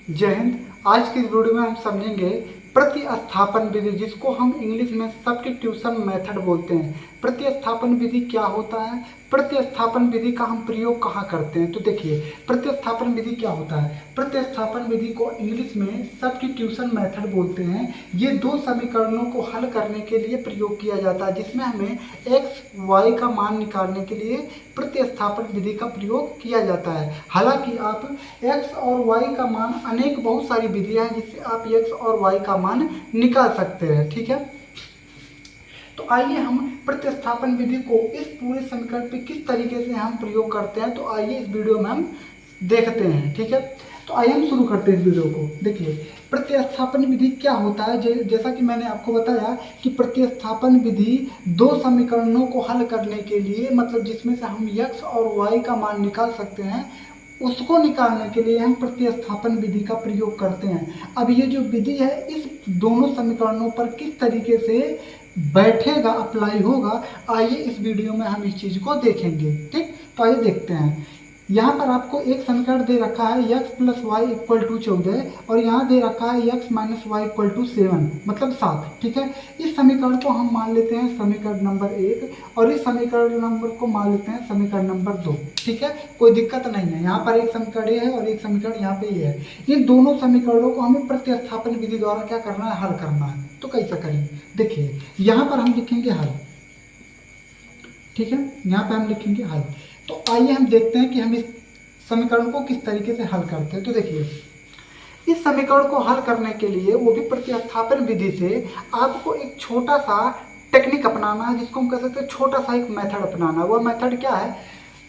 जय हिंद। आज की इस वीडियो में हम समझेंगे प्रतिस्थापन विधि, जिसको हम इंग्लिश में सब्स्टिट्यूशन मेथड बोलते हैं। प्रतिस्थापन विधि क्या होता है, प्रतिस्थापन विधि का हम प्रयोग कहाँ करते हैं। तो देखिए, प्रतिस्थापन विधि क्या होता है। प्रतिस्थापन विधि को इंग्लिश में सब्स्टिट्यूशन मेथड बोलते हैं। ये दो समीकरणों को हल करने के लिए प्रयोग किया जाता है, जिसमें हमें एक्स वाई का मान निकालने के लिए प्रतिस्थापन विधि का प्रयोग किया जाता है। हालांकि आप x और y का मान अनेक बहुत सारी विधियां हैं जिससे आप x और y का मान निकाल सकते हैं। ठीक है, तो आइए हम प्रतिस्थापन विधि को इस पूरे समीकरण पे किस तरीके से हम प्रयोग करते हैं, तो आइए इस वीडियो में हम देखते हैं। ठीक है, तो आइए हम शुरू करते हैं इस वीडियो को। देखिए, प्रतिस्थापन विधि क्या होता है। जैसा कि मैंने आपको बताया कि प्रतिस्थापन विधि दो समीकरणों को हल करने के लिए, मतलब जिसमें से हम x और y का मान निकाल सकते हैं, उसको निकालने के लिए हम प्रतिस्थापन विधि का प्रयोग करते हैं। अब ये जो विधि है इस दोनों समीकरणों पर किस तरीके से बैठेगा, अप्लाई होगा, आइए इस वीडियो में हम इस चीज को देखेंगे। ठीक, तो आइए देखते हैं। यहाँ पर आपको एक समीकरण दे रखा है x plus y equal to 14 और यहाँ दे रखा है x minus y equal to 7, मतलब 7। ठीक है, इस समीकरण को हम मान लेते हैं समीकरण नंबर 1 और इस समीकरण नंबर को मान लेते हैं समीकरण नंबर 2। ठीक है, कोई दिक्कत नहीं है। यहाँ पर एक समीकरण ये है और एक समीकरण यहाँ पे ये है। इन दोनों समीकरणों को हमें प्रतिस्थापन विधि द्वारा क्या करना है, हल करना है। तो कैसे करेंगे, देखिए यहाँ पर हम लिखेंगे हल। ठीक है, यहाँ पे हम लिखेंगे हल। तो आइए हम देखते हैं कि हम इस समीकरण को किस तरीके से हल करते हैं। तो देखिए, इस समीकरण को हल करने के लिए, वो भी प्रतिस्थापन विधि से, आपको एक छोटा सा टेक्निक अपनाना है, जिसको हम कह सकते हैं छोटा सा एक मेथड अपनाना है। वो मेथड क्या है,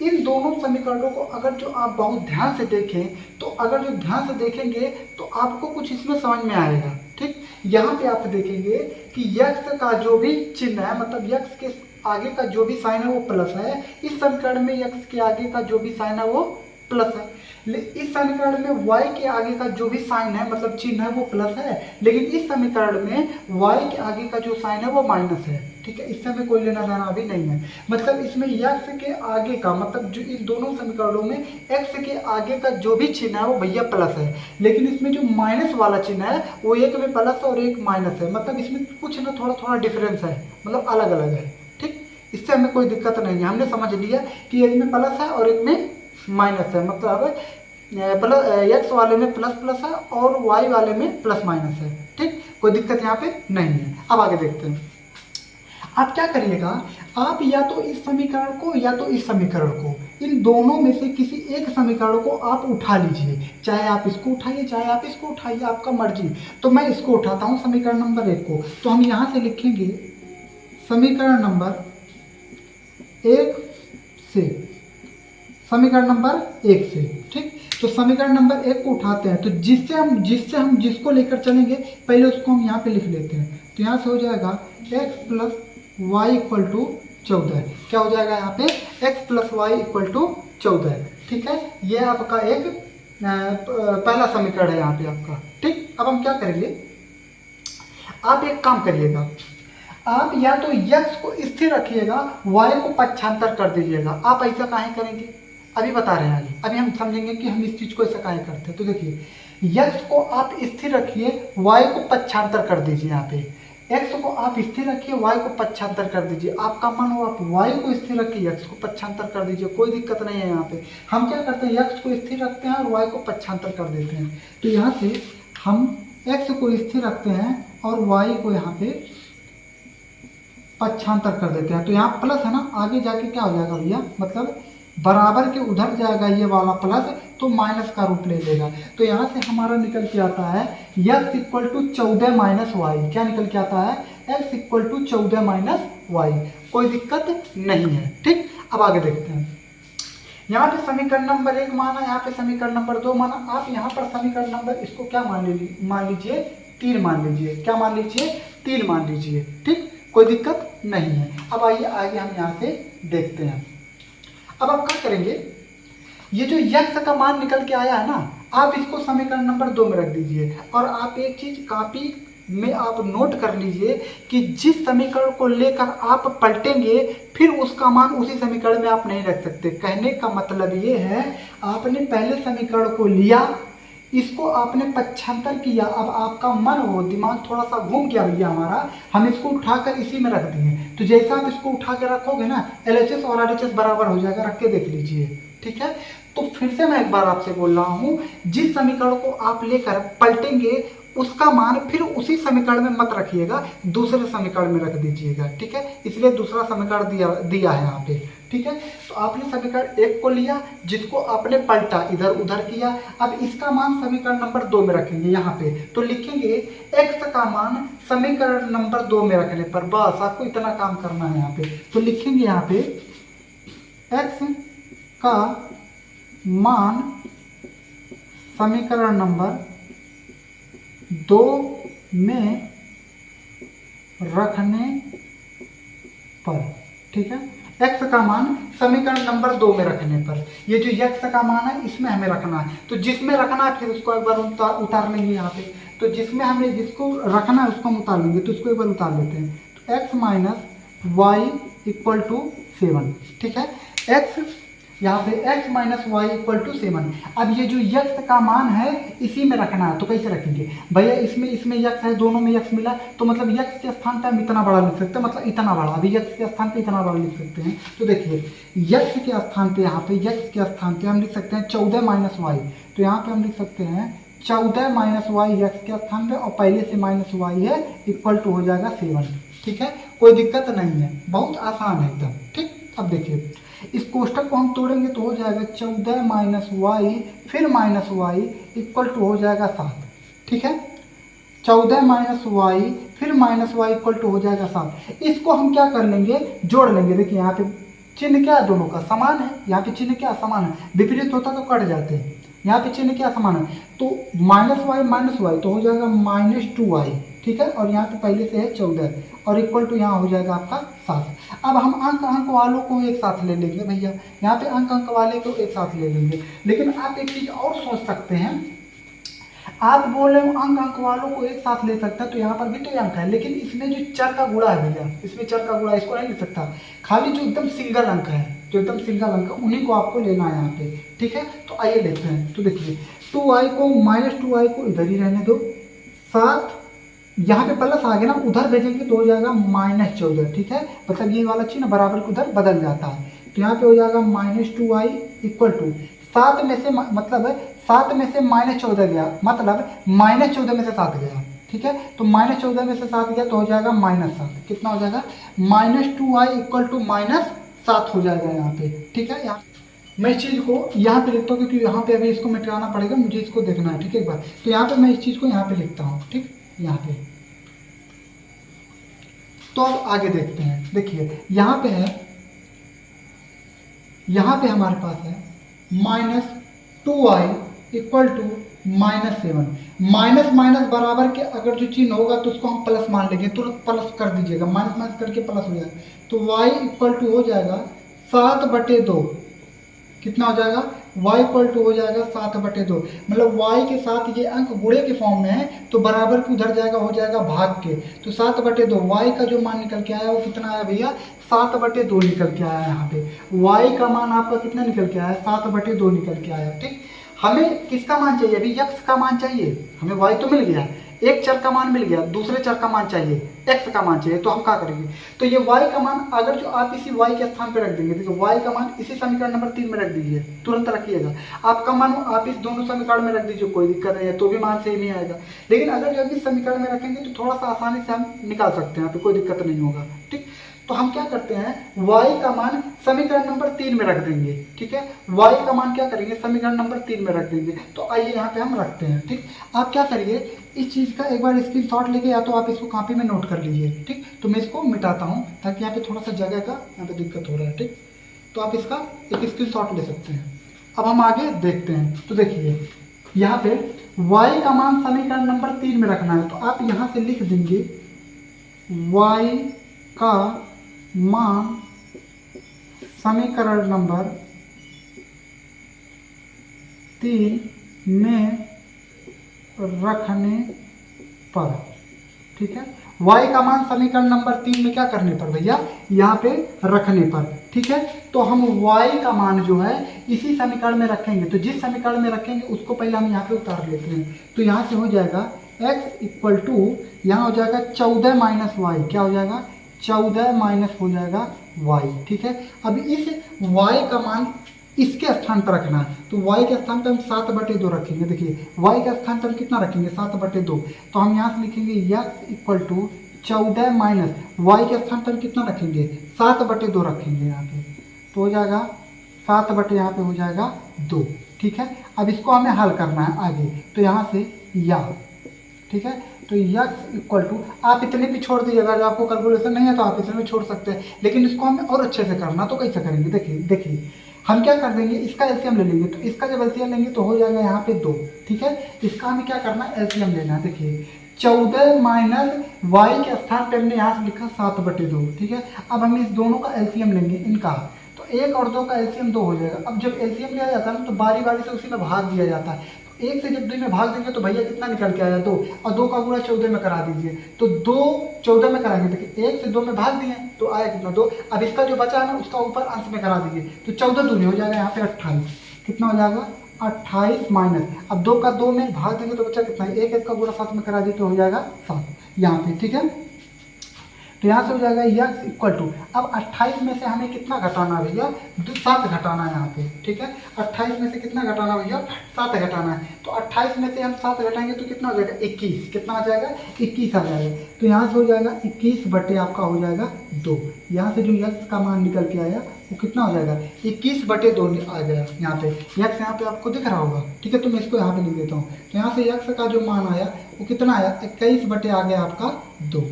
इन दोनों समीकरणों को अगर जो आप बहुत ध्यान से देखें, तो अगर जो ध्यान से देखेंगे तो आपको कुछ इसमें समझ में आएगा। ठीक, यहाँ पे आप देखेंगे कि x का जो भी चिन्ह है, मतलब x के आगे का जो भी साइन है वो प्लस है। इस समीकरण में x के आगे का जो भी साइन है वो प्लस है। इस समीकरण में y के आगे का जो भी साइन है, मतलब चिन्ह है, वो प्लस है। लेकिन इस समीकरण में y के आगे का जो साइन है वो माइनस है। ठीक है, इससे हमें कोई लेना देना अभी नहीं है। मतलब इसमें x के आगे का, मतलब जो इन दोनों समीकरणों में x के आगे का जो भी चिन्ह है वो भैया प्लस है। लेकिन इसमें जो माइनस वाला चिन्ह है वो एक में प्लस और एक माइनस है। मतलब इसमें कुछ ना थोड़ा थोड़ा डिफरेंस है, मतलब अलग अलग है। ठीक, इससे हमें कोई दिक्कत नहीं है। हमने समझ लिया कि एक में प्लस है और एक में माइनस है, मतलब एक्स वाले में प्लस प्लस है और वाई वाले में प्लस माइनस है। ठीक, कोई दिक्कत यहाँ पे नहीं है। अब आगे देखते हैं। आप क्या करिएगा, आप या तो इस समीकरण को या तो इस समीकरण को, इन दोनों में से किसी एक समीकरण को आप उठा लीजिए। चाहे आप इसको उठाइए, चाहे आप इसको उठाइए, आपका मर्जी। तो मैं इसको उठाता हूँ, समीकरण नंबर 1 को। तो हम यहाँ से लिखेंगे समीकरण नंबर 1 से, समीकरण नंबर 1 से। ठीक, तो समीकरण नंबर 1 को उठाते हैं, तो जिससे हम जिसको लेकर चलेंगे पहले उसको हम यहाँ पे लिख लेते हैं। तो यहाँ से हो जाएगा x plus y equal to 14। क्या हो जाएगा यहाँ पे, x plus y equal to 14। ठीक है, ये आपका एक पहला समीकरण है यहाँ पे आपका। ठीक, अब हम क्या करेंगे, आप एक काम करिएगा, आप या तो x को स्थिर रखिएगा, y को पक्षांतर कर दीजिएगा। आप ऐसा काहे करेंगे, अभी बता रहे हैं। अभी हम समझेंगे कि हम इस चीज को ऐसा काहे करते हैं। तो देखिए, x को आप स्थिर रखिए, y को पक्षांतर कर दीजिए। यहाँ पे x को आप स्थिर रखिए, y को पक्षांतर कर दीजिए। आपका मन हो आप y को स्थिर रखिए, x को पक्षांतर कर दीजिए, कोई दिक्कत नहीं है। यहाँ पे हम क्या करते हैं, x को स्थिर रखते हैं और y को पक्षांतर कर देते हैं। तो यहाँ से हम x को स्थिर रखते हैं और y को यहाँ पे पक्षांतर कर देते हैं। तो यहाँ प्लस है ना, आगे जाके क्या हो जाएगा भैया, मतलब बराबर के उधर जाएगा ये वाला प्लस, तो माइनस का रूप ले लेगा। तो यहाँ से हमारा निकल के आता है x equal to 14 minus y. क्या निकल के आता है, x equal to 14 minus y. कोई दिक्कत नहीं है। ठीक, अब आगे देखते हैं। यहाँ पे समीकरण नंबर 1 माना, यहाँ पे समीकरण नंबर 2 माना। आप यहाँ पर समीकरण नंबर इसको क्या मान लीजिए 3 मान लीजिए। क्या मान लीजिए, 3 मान लीजिए। ठीक, कोई दिक्कत नहीं है। अब आइए आगे हम यहाँ से देखते हैं। अब आप क्या करेंगे, ये जो x का मान निकल के आया है ना, आप इसको समीकरण नंबर 2 में रख दीजिए। और आप एक चीज कॉपी में आप नोट कर लीजिए कि जिस समीकरण को लेकर आप पलटेंगे फिर उसका मान उसी समीकरण में आप नहीं रख सकते। कहने का मतलब ये है, आपने पहले समीकरण को लिया, इसको आपने पक्षांतर किया, अब आपका मन हो, दिमाग थोड़ा सा घूम गया भैया हमारा, हम इसको उठाकर इसी में रख दिए। तो जैसा आप इसको उठा के रखोगे ना, LHS और RHS बराबर हो जाएगा, रख के देख लीजिए, ठीक है। तो फिर से मैं एक बार आपसे बोल रहा हूँ, जिस समीकरण को आप लेकर पलटेंगे उसका मान फिर उसी समीकरण में मत रखिएगा, दूसरे समीकरण में रख दीजिएगा, ठीक है। इसलिए दूसरा समीकरण दिया है यहाँ पे, ठीक है। तो आपने समीकरण 1 को लिया, जिसको आपने पलटा, इधर उधर किया। अब इसका मान समीकरण नंबर 2 में रखेंगे यहाँ पे, तो लिखेंगे x का मान समीकरण नंबर 2 में रखने पर, बस आपको इतना काम करना है यहाँ पे। तो लिखेंगे यहाँ पे x का मान समीकरण नंबर 2 में रखने पर, ठीक है। x का मान समीकरण नंबर 2 में रखने पर, ये जो x का मान है इसमें हमें रखना है। तो जिसमें रखना है फिर उसको एक बार उतार लेंगे यहाँ पे। तो जिसमें हमें जिसको रखना है उसको हम उतार लेंगे, तो इसको एक बार उतार लेते हैं। तो x minus y equal to 7, ठीक है। x यहाँ पे x minus y equal to 7। अब ये जो x का मान है इसी में रखना है, तो कैसे रखेंगे भैया, इसमें x है, दोनों में x मिला, तो मतलब x के स्थान पे हम इतना बड़ा लिख सकते हैं, मतलब इतना बड़ा, अभी x के स्थान पे इतना बड़ा लिख सकते हैं। तो देखिए x के स्थान पे, यहाँ पे x के स्थान पे हम लिख सकते हैं 14 माइनस वाई, तो यहाँ पे हम लिख सकते हैं 14 माइनस वाई x के स्थान पे, और पहले से माइनस वाई है, इक्वल टू हो जाएगा 7, ठीक है। कोई दिक्कत नहीं है, बहुत आसान है एकदम, ठीक। अब देखिए इस कोष्टक को हम तोड़ेंगे तो हो जाएगा 14 माइनस वाई फिर माइनस वाई इक्वल टू हो जाएगा 7, ठीक है। 14 माइनस वाई फिर माइनस वाई इक्वल टू हो जाएगा 7। इसको हम क्या कर लेंगे, जोड़ लेंगे। देखिए यहाँ पे चिन्ह क्या दोनों का समान है, यहाँ पे चिन्ह क्या समान है, विपरीत होता तो कट जाते हैं। यहाँ पे चिन्ह क्या समान है, तो माइनस वाई तो हो जाएगा -2y, ठीक है। और यहाँ पे पहले से है 14 और इक्वल टू यहाँ हो जाएगा आपका 7। अब हम अंक वालों को एक साथ ले लेंगे भैया, यहाँ पे अंक वाले को एक साथ ले लेंगे। लेकिन आप एक चीज और सोच सकते हैं, आप बोल रहे हो अंक वालों को एक साथ ले सकता है, तो यहाँ पर भी तो अंक है, लेकिन इसमें जो चर का गुणा है भैया, इसमें चर का गुणा, इसको नहीं ले सकता। खाली जो एकदम सिंगल अंक है, जो एकदम सिंगल अंक है, उन्हीं को आपको लेना है यहाँ पे, ठीक है। तो आइए लेते हैं। तो देखिए 2y को -2y को इधर ही रहने दो, 7 यहाँ पे प्लस आ गया ना, उधर भेजेंगे तो हो जाएगा -14, ठीक है। मतलब ये वाला चिन्ह बराबर को उधर बदल जाता है, तो यहाँ पे हो जाएगा -2y इक्वल टू 7 में से, मतलब 7 में से -14 गया, मतलब -14 में से 7 गया, ठीक है। तो -14 में से 7 गया तो हो जाएगा -7, कितना हो जाएगा -2y इक्वल टू -7 हो जाएगा यहाँ पे, ठीक है। यहाँ मैं इस चीज़ को यहाँ पे लिखता हूँ, क्योंकि यहाँ पे अभी इसको मिटाना पड़ेगा, मुझे इसको देखना है, ठीक है। एक बार तो यहाँ पे मैं इस चीज़ को यहाँ पे लिखता हूँ, ठीक, यहाँ पे। तो अब आगे देखते हैं। देखिए यहाँ पे है, यहाँ पे हमारे पास है -2y equal to -7। Minus minus बराबर के अगर जो चिन्ह होगा तो उसको हम प्लस मान लेंगे, तुरंत प्लस कर दीजिएगा, माइनस माइनस करके प्लस हो जाएगा। तो y इक्वल टू हो जाएगा 7/2, कितना हो जाएगा, y इक्वल टू हो जाएगा 7/2। मतलब y के साथ ये अंक गुणे के फॉर्म में है, तो बराबर के उधर जाएगा, हो जाएगा भाग के। तो 7/2 y का जो मान निकल के आया वो कितना आया भैया, 7/2 निकल के आया। यहाँ पे y का मान आपका कितना निकल के आया, 7/2 निकल के आया, ठीक। हमें किसका मान चाहिए, अभी x का मान चाहिए, हमें y तो मिल गया, एक चर का मान मिल गया, दूसरे चर का मान चाहिए, x का मान चाहिए। तो हम क्या करेंगे, तो ये y का मान अगर जो आप इसी y के स्थान पे रख देंगे, देखिए y का मान इसी समीकरण नंबर 3 में रख दीजिए, तुरंत रखिएगा। आपका मान आप इस दोनों समीकरण में रख दीजिए, कोई दिक्कत नहीं है, तो भी मान सही नहीं आएगा। लेकिन अगर जब इस समीकरण में रखेंगे तो थोड़ा सा आसानी से हम निकाल सकते हैं, यहाँ पे कोई दिक्कत नहीं होगा, ठीक। तो हम क्या करते हैं, y का मान समीकरण नंबर 3 में रख देंगे, ठीक है। y का मान क्या करेंगे, समीकरण नंबर 3 में रख देंगे। तो आइए यहाँ पे हम रखते हैं, ठीक। आप क्या करिए, इस चीज़ का एक बार स्क्रीनशॉट लेके, या तो आप इसको कॉपी में नोट कर लीजिए, ठीक। तो मैं इसको मिटाता हूँ ताकि यहाँ पे थोड़ा सा जगह का यहाँ पे दिक्कत हो रहा है, ठीक। तो आप इसका एक स्क्रीनशॉट ले सकते हैं। अब हम आगे देखते हैं। तो देखिए यहाँ पे y का मान समीकरण नंबर 3 में रखना है, तो आप यहाँ से लिख देंगे y का मान समीकरण नंबर 3 में रखने पर, ठीक है। y का मान समीकरण नंबर 3 में क्या करने पर भैया, यहाँ पे रखने पर। ठीक है, तो हम y का मान जो है इसी समीकरण में रखेंगे। तो जिस समीकरण में रखेंगे उसको पहले हम यहाँ पे उतार लेते हैं। तो यहाँ से हो जाएगा x इक्वल टू, यहाँ हो जाएगा 14 माइनस वाई, क्या हो जाएगा 14 माइनस हो जाएगा y। ठीक है, अब इस y का मान इसके स्थान पर रखना है। तो y के स्थान पर हम 7/2 रखेंगे। देखिए y के स्थान पर हम कितना रखेंगे 7/2, तो हम यहाँ से लिखेंगे x equal to 14 minus y के स्थान पर हम कितना रखेंगे 7/2 रखेंगे यहाँ पे। तो हो जाएगा 7/, यहाँ पे हो जाएगा 2। ठीक है, अब इसको हमें हल करना है आगे। तो यहाँ से या, ठीक है, तो x इक्वल टू, आप इतने भी छोड़ दीजिएगा, अगर आपको कैलकुलेशन नहीं है तो आप इसमें भी छोड़ सकते हैं, लेकिन इसको हमें और अच्छे से करना। तो कैसे करेंगे, देखिए हम क्या कर देंगे, इसका एलसीएम ले लेंगे। तो इसका जब एलसीएम लेंगे तो हो जाएगा यहाँ पे 2। ठीक है, इसका हमें क्या करना है, एलसीएम लेना है। देखिए 14 माइनस वाई के स्थान पे हमने यहाँ से लिखा 7/2। ठीक है, अब हम इस दोनों का एलसीएम लेंगे इनका। तो 1 और 2 का एलसीएम 2 हो जाएगा। अब जब एलसीएम लिया जाता है ना तो बारी बारी से उसी में भाग दिया जाता है। 1 से जब 2 में भाग देंगे तो भैया कितना निकल के आया 2, और 2 का गुणा 14 में करा दीजिए। तो 2 14 में कराएंगे, देखिए 1 से 2 में भाग दिए तो आया कितना 2। अब इसका जो बचा है ना उसका ऊपर अंश में करा दीजिए। तो 14 दूनी हो जाएगा यहाँ पे 28। कितना हो जाएगा 28 माइनस, अब 2 का 2 में भाग देंगे तो बच्चा कितना है 1 का गुणा 7 में करा दिए तो हो जाएगा 7 यहाँ पे। ठीक है, तो यहाँ से हो जाएगा x इक्वल टू, अब 28 में से हमें कितना घटाना है भैया 7 घटाना है यहाँ पे। ठीक है, 28 में से कितना घटाना है भैया 7 घटाना है। तो 28 में से हम 7 घटाएंगे तो कितना हो जाएगा 21। कितना आ जाएगा 21 आ जाएगा। तो यहाँ से हो जाएगा 21 आपका हो जाएगा 2। यहाँ से जो x का मान निकल के आया वो कितना हो जाएगा 21/2 आ गया। यहाँ पे x यहाँ पे आपको दिख रहा होगा। ठीक है, तो मैं इसको यहाँ पे लिख देता हूँ। तो यहाँ से x का जो मान आया वो कितना आया 21 आ गया आपका 2।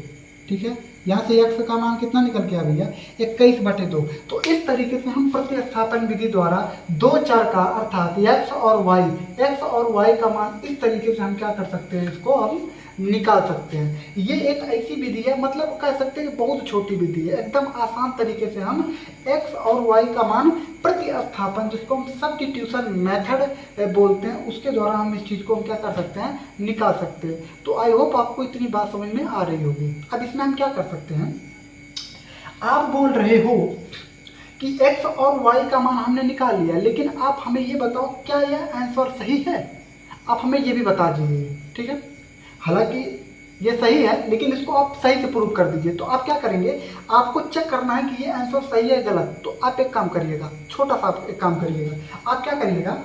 ठीक है, यहाँ से x का मान कितना निकल के आ भैया 21/2। तो इस तरीके से हम प्रतिस्थापन विधि द्वारा दो चर का अर्थात x और y का मान इस तरीके से हम क्या कर सकते हैं, इसको हम निकाल सकते हैं। ये एक ऐसी विधि है, मतलब कह सकते हैं कि बहुत छोटी विधि है, एकदम आसान तरीके से हम x और y का मान प्रतिस्थापन, जिसको हम सब्स्टिट्यूशन मेथड बोलते हैं, उसके द्वारा हम इस चीज़ को हम क्या कर सकते हैं निकाल सकते हैं। तो आई होप आपको इतनी बात समझ में आ रही होगी। अब इसमें हम क्या कर सकते हैं, आप बोल रहे हो कि x और y का मान हमने निकाल लिया, लेकिन आप हमें ये बताओ क्या यह आंसर सही है, आप हमें ये भी बता दीजिए। ठीक है, हालांकि ये सही है लेकिन इसको आप सही से प्रूव कर दीजिए। तो आप क्या करेंगे, आपको चेक करना है कि ये आंसर सही है गलत। तो आप एक काम करिएगा, छोटा सा एक काम करिएगा, आप क्या करिएगा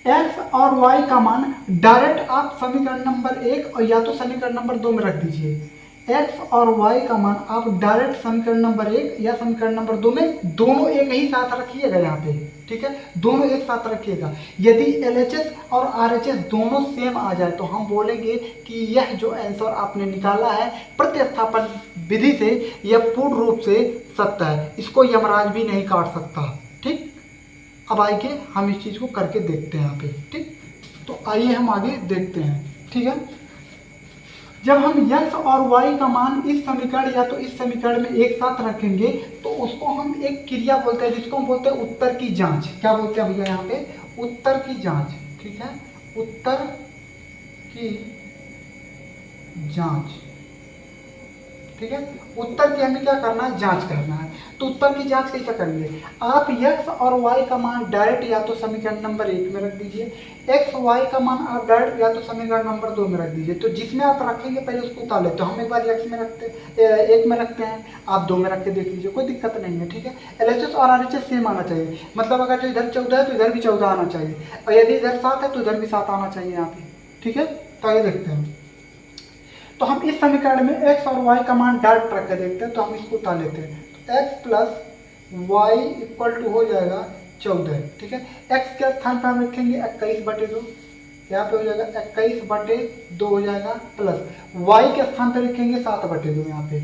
x और y का मान डायरेक्ट आप समीकरण नंबर 1 और या तो समीकरण नंबर 2 में रख दीजिए। x और y का मान आप डायरेक्ट समीकरण नंबर 1 या समीकरण नंबर 2 में दोनों एक ही साथ रखिएगा यहाँ पे। ठीक है, दोनों एक साथ रखिएगा। यदि LHS और RHS दोनों सेम आ जाए तो हम बोलेंगे कि यह जो आंसर आपने निकाला है प्रतिस्थापन विधि से यह पूर्ण रूप से सत्य है, इसको यमराज भी नहीं काट सकता। ठीक, अब आइए हम इस चीज़ को करके देखते हैं यहाँ पे। ठीक, तो आइए हम आगे देखते हैं। ठीक है, जब हम x और y का मान इस समीकरण या तो इस समीकरण में एक साथ रखेंगे तो उसको हम एक क्रिया बोलते हैं, जिसको हम बोलते हैं उत्तर की जांच। क्या बोलते हैं भैया यहाँ पे, उत्तर की जांच। ठीक है, उत्तर की जांच। ठीक है, उत्तर की हमें क्या करना है, जांच करना है। तो उत्तर की जांच कैसे करेंगे, आप x और y का मान डायरेक्ट या तो समीकरण नंबर 1 में रख दीजिए, x y का मान आप डायरेक्ट या तो समीकरण नंबर 2 में रख दीजिए। तो जिसमें आप रखेंगे पहले उसको उतार लेते हैं। हम एक बार x में रखते 1 में रखते हैं, आप 2 में रख के देख लीजिए, कोई दिक्कत नहीं है। ठीक है, LHS और RHS सेम आना चाहिए, मतलब अगर जो इधर 14 है तो इधर भी 14 आना चाहिए, और यदि इधर 7 है तो इधर भी 7 आना चाहिए यहाँ पे। ठीक है, तो आइए देखते हैं। तो हम इस समीकरण में x और y का मान डायरेक्ट रख के देखते हैं। तो हम इसको उतार लेते हैं। तो x plus y equal to हो जाएगा 14। ठीक है, x के स्थान पर हम रखेंगे 21/2, यहाँ पे हो जाएगा 21/2 हो जाएगा, प्लस y के स्थान पर रखेंगे 7/2, यहाँ पे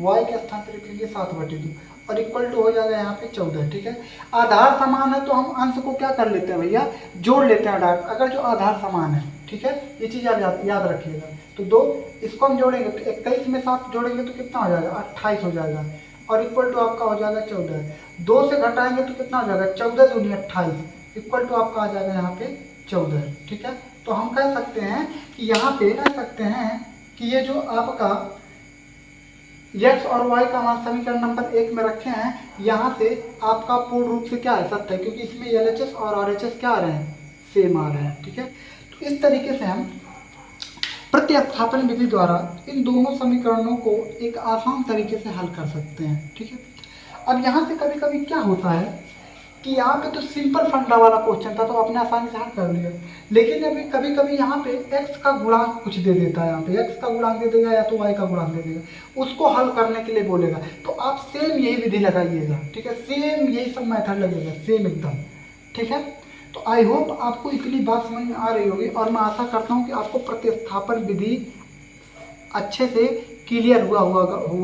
y के स्थान पर रखेंगे 7/2 और इक्वल टू हो जाएगा यहाँ पे 14। ठीक है, आधार समान है तो हम अंश को क्या कर लेते हैं भैया, जोड़ लेते हैं डायरेक्ट, अगर जो आधार समान है। ठीक है, ये चीज़ आप याद रखिएगा। तो 2 इसको हम जोड़ेंगे तो 21 में 7 जोड़ेंगे तो कितना हो जाएगा 28 हो जाएगा, और इक्वल टू आपका हो जाएगा 14। 2 से घटाएंगे तो कितना हो जाएगा 14 दूनी 28, इक्वल टू आपका आ जाएगा यहाँ पे 14। ठीक है, तो हम कह सकते हैं कि यहाँ पे कह सकते हैं कि ये जो आपका x और y का मान समीकरण नंबर 1 में रखे हैं, यहाँ से आपका पूर्ण रूप से क्या है, सत्य है, क्योंकि इसमें LHS और RHS क्या आ रहे हैं, सेम आ रहे हैं। ठीक है, तो इस तरीके से हम प्रतिस्थापन विधि द्वारा इन दोनों समीकरणों को एक आसान तरीके से हल कर सकते हैं। ठीक है, अब यहाँ से कभी कभी क्या होता है कि यहाँ पे तो सिंपल फंडा वाला क्वेश्चन था तो आपने आसानी से हल कर लिया, लेकिन अभी कभी कभी यहाँ पे x का गुणांक कुछ दे देता है, यहाँ पे x का गुणांक दे देगा या तो y का गुणांक दे देगा, उसको हल करने के लिए बोलेगा, तो आप सेम यही विधि लगाइएगा। ठीक है, सेम यही सब मेथड लगेगा, सेम एकदम। ठीक है, तो आई होप आपको इतनी बात समझ में आ रही होगी और मैं आशा करता हूँ कि आपको प्रतिस्थापन विधि अच्छे से क्लियर हुआ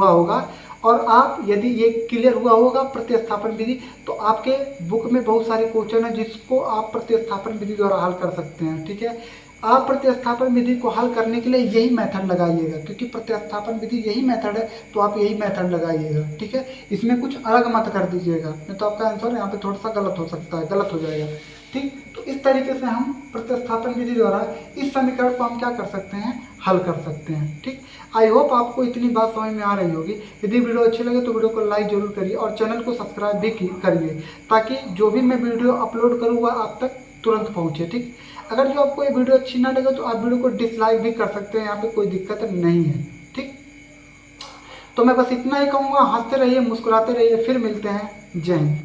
होगा। और आप यदि ये क्लियर हुआ होगा प्रतिस्थापन विधि, तो आपके बुक में बहुत सारे क्वेश्चन है जिसको आप प्रतिस्थापन विधि द्वारा हल कर सकते हैं। ठीक है, आप प्रतिस्थापन विधि को हल करने के लिए यही मेथड लगाइएगा, क्योंकि प्रतिस्थापन विधि यही मेथड है, तो आप यही मेथड लगाइएगा। ठीक है, इसमें कुछ अलग मत कर दीजिएगा, नहीं तो आपका आंसर यहाँ पे थोड़ा सा गलत हो सकता है, गलत हो जाएगा। ठीक, तो इस तरीके से हम प्रतिस्थापन विधि द्वारा इस समीकरण को हम क्या कर सकते हैं, हल कर सकते हैं। ठीक, आई होप आपको इतनी बात समझ में आ रही होगी। यदि वीडियो अच्छी लगे तो वीडियो को लाइक जरूर करिए और चैनल को सब्सक्राइब भी करिए, ताकि जो भी मैं वीडियो अपलोड करूँ वह आप तक तुरंत पहुँचे। ठीक, अगर जो आपको ये वीडियो अच्छी ना लगे तो आप वीडियो को डिसलाइक भी कर सकते हैं, यहाँ पे कोई दिक्कत नहीं है। ठीक, तो मैं बस इतना ही कहूँगा, हंसते रहिए, मुस्कुराते रहिए, फिर मिलते हैं। जय हिंद।